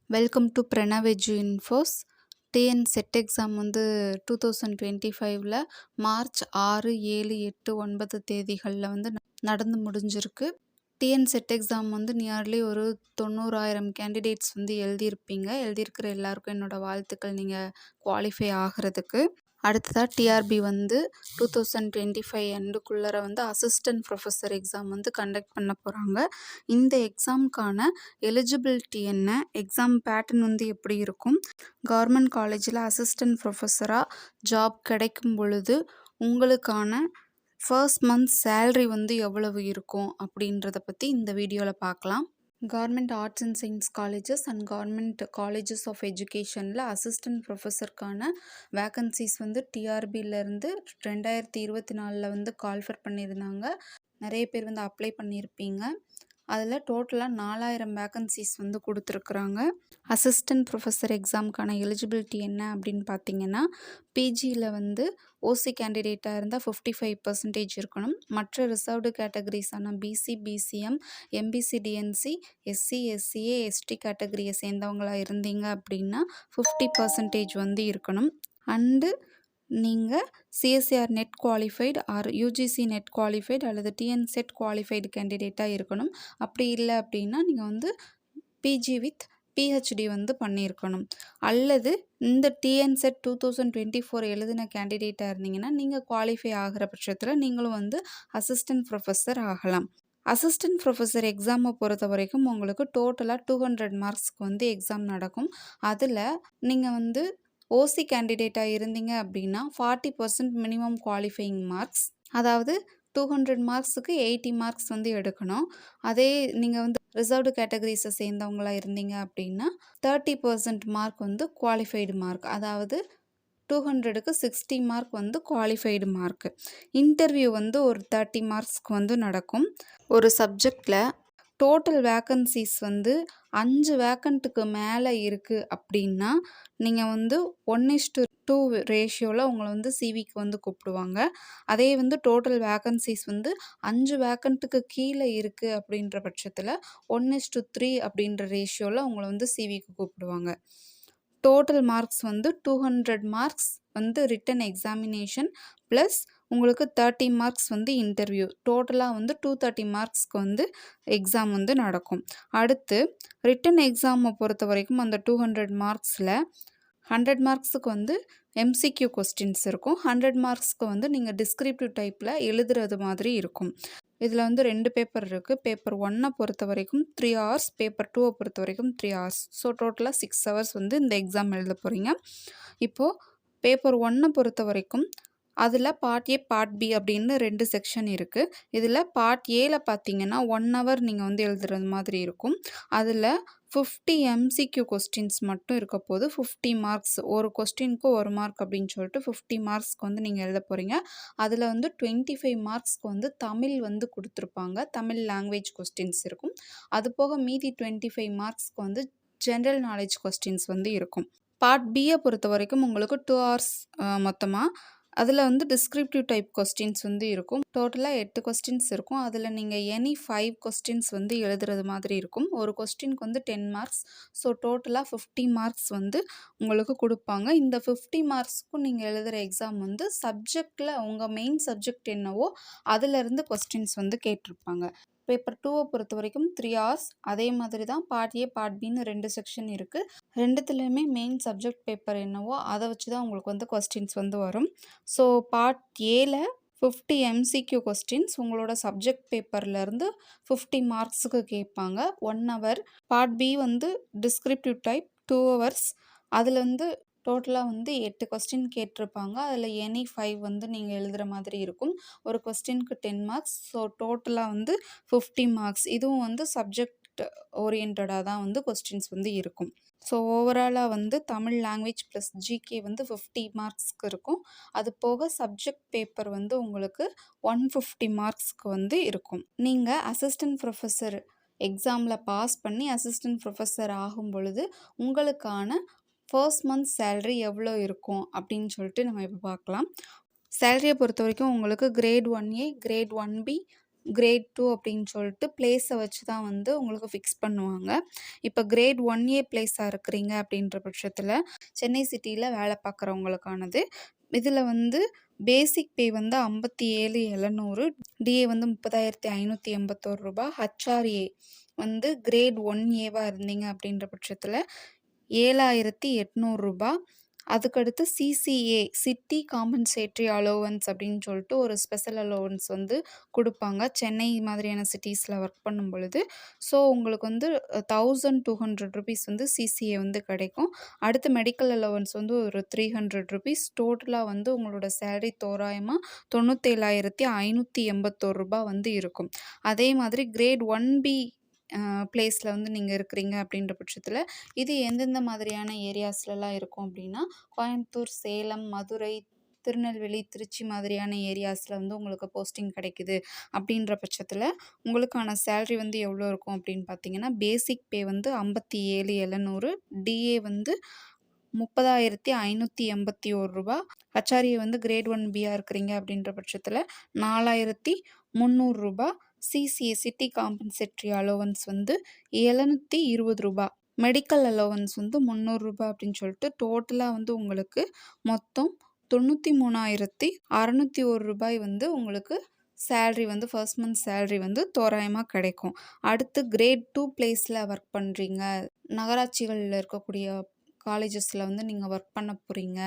Welcome to Pranav edu infos. TN SET exam வந்து 2025ல் March 6, 7, 8, 9 தேதிகளில் வந்து நடந்து முடிஞ்சிருக்கு. டிஎன் செட் எக்ஸாம் வந்து நியர்லி ஒரு 90,000 கேண்டிடேட்ஸ் வந்து எழுதியிருக்கிற எல்லாருக்கும் என்னோடய வாழ்த்துக்கள், நீங்கள் குவாலிஃபை ஆகிறதுக்கு. அடுத்ததாக டிஆர்பி வந்து 2025 எண்டுக்குள்ளே வந்து அசிஸ்டன்ட் ப்ரொஃபஸர் எக்ஸாம் வந்து கண்டக்ட் பண்ண போகிறாங்க. இந்த எக்ஸாமுக்கான எலிஜிபிலிட்டி என்ன, எக்ஸாம் பேட்டர்ன் வந்து எப்படி இருக்கும், கவர்மெண்ட் காலேஜில் அசிஸ்டன்ட் ப்ரொஃபஸராக ஜாப் கிடைக்கும் பொழுது உங்களுக்கான ஃபர்ஸ்ட் மந்த் சேல்ரி வந்து எவ்வளவு இருக்கும் அப்படின்றத பற்றி இந்த வீடியோவில் பார்க்கலாம். Government arts and science colleges and government colleges of எஜுகேஷனில் அசிஸ்டன்ட் ப்ரொஃபஸருக்கான வேக்கன்சிஸ் வந்து டிஆர்பியிலேருந்து 2024 வந்து கால்ஃபர் பண்ணியிருந்தாங்க. நிறைய பேர் வந்து அப்ளை பண்ணியிருப்பீங்க. அதில் டோட்டலாக 4000 வேக்கன்சிஸ் வந்து கொடுத்துருக்குறாங்க. அசிஸ்டன்ட் ப்ரொஃபஸர் எக்ஸாமுக்கான எலிஜிபிலிட்டி என்ன அப்படின்னு பார்த்தீங்கன்னா, பிஜியில் வந்து ஓசி கேண்டிடேட்டாக இருந்தால் 55% இருக்கணும். மற்ற ரிசர்வ்டு கேட்டகரிஸான BC, BCM, MBC, DNC, SC, SCA, ST கேட்டகரியை சேர்ந்தவங்களாக இருந்தீங்க அப்படின்னா 50% வந்து இருக்கணும். அண்டு நீங்கள் CSIR NET qualified or UGC NET qualified அல்லது டிஎன் செட் குவாலிஃபைடு கேண்டிடேட்டாக இருக்கணும். அப்படி இல்லை அப்படின்னா நீங்கள் வந்து பிஜி வித் பிஹெச்டி வந்து பண்ணியிருக்கணும். அல்லது இந்த டிஎன் செட் 2024 எழுதின கேண்டிடேட்டாக இருந்தீங்கன்னா நீங்கள் குவாலிஃபை ஆகிற பட்சத்தில் நீங்களும் வந்து அசிஸ்டன்ட் ப்ரொஃபஸர் ஆகலாம். அசிஸ்டன்ட் ப்ரொஃபஸர் எக்ஸாமை பொறுத்த வரைக்கும் உங்களுக்கு டோட்டலாக 200 மார்க்ஸ்க்கு வந்து எக்ஸாம் நடக்கும். அதில் நீங்கள் வந்து ஓசி கேண்டிடேட்டாக இருந்தீங்க அப்படின்னா 40% மினிமம் குவாலிஃபையிங் மார்க்ஸ், அதாவது 200 மார்க்ஸுக்கு 80 மார்க்ஸ் வந்து எடுக்கணும். அதே நீங்கள் வந்து ரிசர்வ்டு கேட்டகரிஸை சேர்ந்தவங்களாக இருந்தீங்க அப்படின்னா 30% மார்க் வந்து குவாலிஃபைடு மார்க், அதாவது 200க்கு 60 மார்க் வந்து குவாலிஃபைடு மார்க்கு. இன்டர்வியூ வந்து ஒரு 30 மார்க்ஸ்க்கு வந்து நடக்கும். ஒரு சப்ஜெக்டில் டோட்டல் வேக்கன்சிஸ் வந்து 5 வேக்கண்ட்டுக்கு மேலே இருக்குது அப்படின்னா நீங்கள் வந்து 1:2 ரேஷியோவில் உங்களை வந்து சிவிக்கு வந்து கூப்பிடுவாங்க. அதே வந்து டோட்டல் வேக்கன்சிஸ் வந்து 5 வேக்கண்ட்டுக்கு கீழே இருக்குது அப்படின்ற பட்சத்தில் 1:3 அப்படின்ற ரேஷியோவில் உங்களை வந்து சிவிக்கு கூப்பிடுவாங்க. டோட்டல் மார்க்ஸ் வந்து 200 மார்க்ஸ் வந்து ரிட்டன் எக்ஸாமினேஷன் ப்ளஸ் உங்களுக்கு 30 மார்க்ஸ் வந்து இன்டர்வியூ, டோட்டலாக வந்து 230 மார்க்ஸ்க்கு வந்து எக்ஸாம் வந்து நடக்கும். அடுத்து ரிட்டன் எக்ஸாமை பொறுத்த வரைக்கும் அந்த 200 மார்க்ஸில் 100 மார்க்ஸுக்கு வந்து எம்சிக்யூ கொஸ்டின்ஸ் இருக்கும். 100 மார்க்ஸ்க்கு வந்து நீங்கள் டிஸ்கிரிப்டிவ் டைப்பில் எழுதுறது மாதிரி இருக்கும். இதில் வந்து 2 பேப்பர் இருக்குது. பேப்பர் 1 பொறுத்த வரைக்கும் 3 hours, பேப்பர் 2 பொறுத்த வரைக்கும் 3 hours. ஸோ டோட்டலாக 6 hours வந்து இந்த எக்ஸாம் எழுத போகிறீங்க. இப்போது பேப்பர் 1 பொறுத்த வரைக்கும் அதில் பார்ட் ஏ, பார்ட் பி அப்படின்னு 2 செக்ஷன் இருக்குது. இதில் பார்ட் ஏல பார்த்தீங்கன்னா 1 hour நீங்கள் வந்து எழுதுறது மாதிரி இருக்கும். அதில் 50 எம்சிக்யூ கொஸ்டின்ஸ் மட்டும் இருக்க போது 50 மார்க்ஸ், ஒரு கொஸ்டினுக்கு 1 மார்க் அப்படின்னு சொல்லிட்டு 50 மார்க்ஸ்க்கு வந்து நீங்கள் எழுத போகிறீங்க. அதில் வந்து 25 மார்க்ஸ்க்கு வந்து தமிழ் வந்து கொடுத்துருப்பாங்க, தமிழ் லாங்குவேஜ் கொஸ்டின்ஸ் இருக்கும். அது போக மீதி 25 மார்க்ஸ்க்கு வந்து ஜென்ரல் நாலேஜ் கொஸ்டின்ஸ் வந்து இருக்கும். பார்ட் பியை பொறுத்த வரைக்கும் உங்களுக்கு 2 hours மொத்தமாக. அதில் வந்து டிஸ்கிரிப்டிவ் டைப் கொஸ்டின்ஸ் வந்து இருக்கும். டோட்டலாக 8 கொஸ்டின்ஸ் இருக்கும். அதில் நீங்கள் எனி 5 கொஸ்டின்ஸ் வந்து எழுதுறது மாதிரி இருக்கும். ஒரு கொஸ்டினுக்கு வந்து 10 மார்க்ஸ். ஸோ டோட்டலாக 50 மார்க்ஸ் வந்து உங்களுக்கு கொடுப்பாங்க. இந்த 50 மார்க்ஸ்க்கும் நீங்கள் எழுதுகிற எக்ஸாம் வந்து சப்ஜெக்டில் உங்கள் மெயின் சப்ஜெக்ட் என்னவோ அதிலிருந்து கொஸ்டின்ஸ் வந்து கேட்டிருப்பாங்க. பேப்பர் 2 பொறுத்த வரைக்கும் 3 hours. அதே மாதிரி தான் part A, part pin 2 section இருக்குது. ரெண்டுத்துலேயுமே மெயின் சப்ஜெக்ட் பேப்பர் என்னவோ அதை வச்சு தான் உங்களுக்கு வந்து கொஸ்டின்ஸ் வந்து வரும். ஸோ பார்ட் ஏல 50 எம்சிக்யூ கொஸ்டின்ஸ் உங்களோட சப்ஜெக்ட் பேப்பர்லேருந்து 50 மார்க்ஸுக்கு கேட்பாங்க, 1 hour. பார்ட் பி வந்து டிஸ்கிரிப்டிவ் டைப் 2 hours. அதில் வந்து டோட்டலாக வந்து 8 கொஸ்டின் கேட்டிருப்பாங்க. அதில் எனி 5 வந்து நீங்கள் எழுதுகிற மாதிரி இருக்கும். ஒரு கொஸ்டினுக்கு 10 மார்க்ஸ். ஸோ டோட்டலாக வந்து 50 மார்க்ஸ். இதுவும் வந்து சப்ஜெக்ட் ஓரியன்டாக தான் வந்து கொஸ்டின்ஸ் வந்து இருக்கும். ஸோ ஓவராலாக வந்து தமிழ் லாங்குவேஜ் ப்ளஸ் ஜிகே வந்து 50 மார்க்ஸ்க்கு இருக்கும். அது போக சப்ஜெக்ட் பேப்பர் வந்து உங்களுக்கு 150 மார்க்ஸ்க்கு வந்து இருக்கும். நீங்கள் அசிஸ்டன்ட் ப்ரொஃபஸர் எக்ஸாமில் பாஸ் பண்ணி அசிஸ்டன்ட் ப்ரொஃபஸர் ஆகும் பொழுது உங்களுக்கான ஃபர்ஸ்ட் மந்த் சேல்ரி எவ்வளோ இருக்கும் அப்படின்னு சொல்லிட்டு நம்ம இப்போ பார்க்கலாம். சேலரியை பொறுத்த வரைக்கும் உங்களுக்கு great 1A, great 1B, great 2 அப்படின்னு சொல்லிட்டு பிளேஸை வச்சு தான் வந்து உங்களுக்கு ஃபிக்ஸ் பண்ணுவாங்க. இப்போ கிரேட் 1A பிளேஸாக இருக்கிறீங்க அப்படின்ற பட்சத்தில் சென்னை சிட்டியில் வேலை பார்க்குறவங்களுக்கானது. இதில் வந்து பேசிக் பே வந்து 57,700, டிஏ வந்து 30,581 ரூபாய், ஹச்ஆர்ஏ வந்து கிரேட் 1ஏவா இருந்தீங்க அப்படின்ற பட்சத்தில் 7,800 ரூபாய். அதுக்கடுத்து சிசிஏ சிட்டி காம்பன்சேட்டரி அலோவன்ஸ் அப்படின்னு சொல்லிட்டு ஒரு ஸ்பெஷல் அலோவன்ஸ் வந்து கொடுப்பாங்க சென்னை மாதிரியான சிட்டிஸில் ஒர்க் பண்ணும் பொழுது. ஸோ உங்களுக்கு வந்து 1,200 ருபீஸ் வந்து சிசிஏ வந்து கிடைக்கும். அடுத்து மெடிக்கல் அலோவன்ஸ் வந்து ஒரு 300 ருபீஸ். டோட்டலாக வந்து உங்களோட சேலரி தோராயமாக 97,581 ரூபாய் வந்து இருக்கும். அதே மாதிரி கிரேட் 1பி பிளேஸில் வந்து நீங்கள் இருக்கிறீங்க அப்படின்ற பட்சத்தில் இது எந்தெந்த மாதிரியான ஏரியாஸ்லலாம் இருக்கும் அப்படின்னா, கோயம்புத்தூர், சேலம், மதுரை, திருநெல்வேலி, திருச்சி மாதிரியான ஏரியாஸில் வந்து உங்களுக்கு போஸ்டிங் கிடைக்குது அப்படின்ற பட்சத்தில் உங்களுக்கான சேலரி வந்து எவ்வளோ இருக்கும் அப்படின்னு பார்த்தீங்கன்னா, பேசிக் பே வந்து 57,700, டிஏ வந்து 30,581 ரூபாய், ஹச்ஆர்ஏ வந்து கிரேட் 1பியாக இருக்கிறீங்க அப்படின்ற பட்சத்தில் 4,300 ரூபாய், சிசிஏ சிட்டி காம்பன்சேட்டரி அலோவன்ஸ் வந்து 720 ரூபாய், மெடிக்கல் அலோவன்ஸ் வந்து 300 ரூபாய் அப்படின்னு சொல்லிட்டு டோட்டலாக வந்து உங்களுக்கு மொத்தம் 93,601 ரூபாய் வந்து உங்களுக்கு சேலரி வந்து ஃபர்ஸ்ட் மந்த் சேலரி வந்து தோராயமாக கிடைக்கும். அடுத்து கிரேட் 2 பிளேஸில் ஒர்க் பண்ணுறீங்க, நகராட்சிகளில் இருக்கக்கூடிய காலேஜஸில் வந்து நீங்கள் ஒர்க் பண்ண போகிறீங்க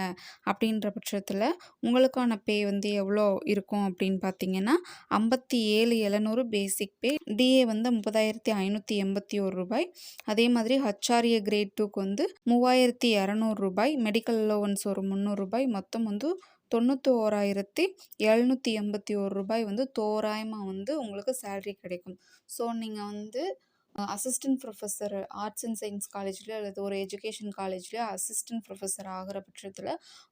அப்படின்ற பட்சத்தில் உங்களுக்கான பே வந்து எவ்வளோ இருக்கும் அப்படின்னு பார்த்தீங்கன்னா, 57,700 பேசிக் பே, டிஏ வந்து 30,581 ரூபாய். அதே மாதிரி ஹச்ஆர்ஏ கிரேட் 2க்கு வந்து 3,200 ரூபாய், மெடிக்கல் அலோவன்ஸ் ஒரு 300 ரூபாய், மொத்தம் வந்து 91,781 ரூபாய் வந்து தோராயமாக வந்து உங்களுக்கு சேலரி கிடைக்கும். ஸோ நீங்கள் வந்து assistant professor arts and science காலேஜ்லேயோ அல்லது ஒரு எஜுகேஷன் காலேஜ்லேயோ அசிஸ்டன்ட் ப்ரொஃபஸர் ஆகிற பட்சத்தில்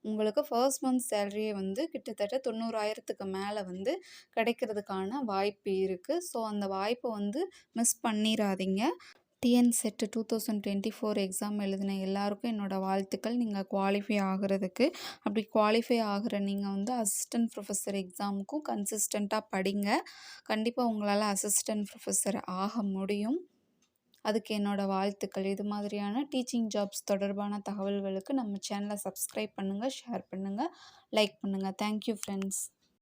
உங்களுக்கு ஃபர்ஸ்ட் மந்த் சேலரியே வந்து கிட்டத்தட்ட 90,000க்கு மேலே வந்து கிடைக்கிறதுக்கான வாய்ப்பு இருக்குது. ஸோ அந்த வாய்ப்பை வந்து மிஸ் பண்ணிடாதீங்க. டிஎன் செட் 2024 எக்ஸாம் எழுதின எல்லாருக்கும் என்னோடய வாழ்த்துக்கள். நீங்கள் குவாலிஃபை ஆகிறதுக்கு. அப்படி குவாலிஃபை ஆகிற நீங்கள் வந்து அசிஸ்டன்ட் ப்ரொஃபஸர் எக்ஸாமுக்கும் கன்சிஸ்டண்ட்டாக படிங்க. கண்டிப்பாக உங்களால் அசிஸ்டன்ட் ப்ரொஃபஸர் ஆக முடியும். அதுக்கு என்னோடய வாழ்த்துக்கள். இது மாதிரியான டீச்சிங் ஜாப்ஸ் தொடர்பான தகவல்களுக்கு நம்ம சேனலை சப்ஸ்கிரைப் பண்ணுங்கள், ஷேர் பண்ணுங்கள், லைக் பண்ணுங்கள். Thank you friends.